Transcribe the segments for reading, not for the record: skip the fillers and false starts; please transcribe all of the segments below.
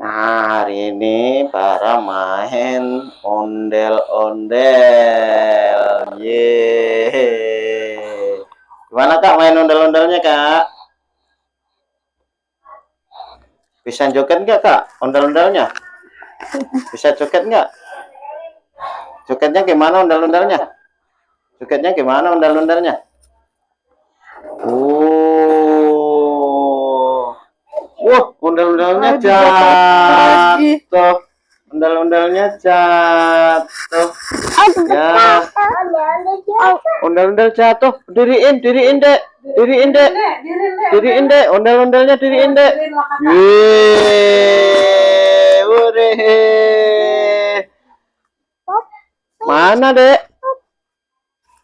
Nah, hari ini para main ondel-ondel. Yeay. Gimana Kak main ondel-ondelnya Kak? Bisa joget nggak Kak ondel-ondelnya? Bisa joget nggak? Jogetnya gimana ondel-ondelnya? Jogetnya gimana ondel-ondelnya? Wah, ondel-ondelnya jatuh. Ondel-ondelnya jatuh. Ya. Ondel-ondel jatuh. Diriin, diriin, Dek. Diriin, Dek. Diriin, Dek. Ondel-ondelnya diriin, Dek. Yeay. Hore. Mana, Dek?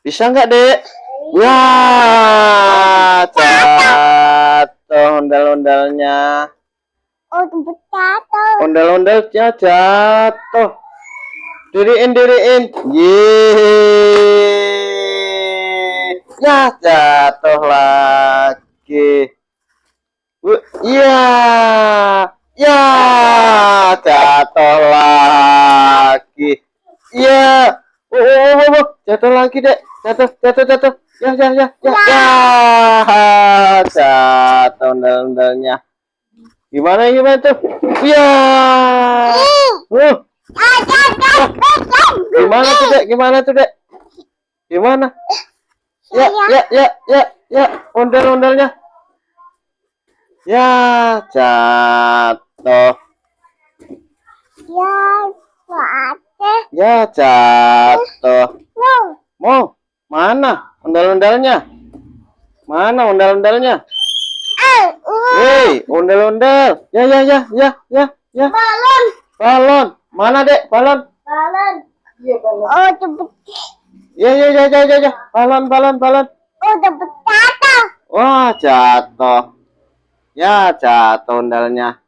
Bisa nggak, Dek? Wah, jatuh ondel-ondelnya. Ondel-ondelnya jatuh. Diriin, diriin. Yeay. Ya, jatuh lagi. Iya. Ya, jatuh lagi. Iya. Jatuh lagi, Dek. Jatuh. Ya. Jatuh ondel-ondelnya. Gimana tuh? Ya. Gimana tuh, Dek? Gimana? Ya. Ondel-ondelnya. Ya, jatuh. Ya, jatuh. Mau? Mana ondel-ondelnya? Mana ondel-ondelnya? Hei, ondel-ondel. Ya. Balon. Mana, Dek? Balon. Iya, balon. Ya. Balon. Jatuh. Wah, jatuh. Ya, jatuh ondelnya.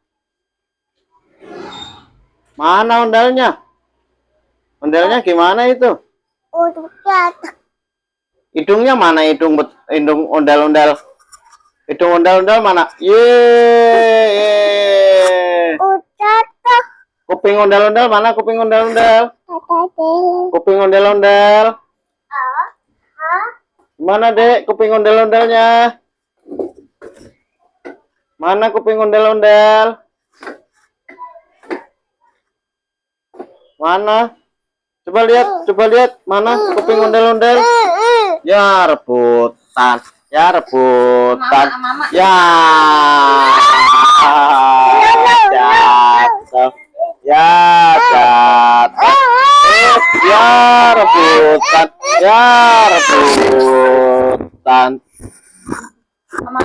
Mana ondelnya? Ondelnya gimana itu? Jatuh. Hidungnya mana? Hidung ondel-ondel. Hidung ondel-ondel mana? Yeay. Jatuh. Kuping ondel-ondel mana? Kuping ondel-ondel. Kuping ondel-ondel. Mana, Dek? Kuping ondel-ondelnya. Mana kuping ondel-ondel? Mana? Coba lihat. Mana kuping ondel-ondel? Ya, rebutan. Ya. Jatuh. Ya, jatuh. Ya, rebutan. Mama.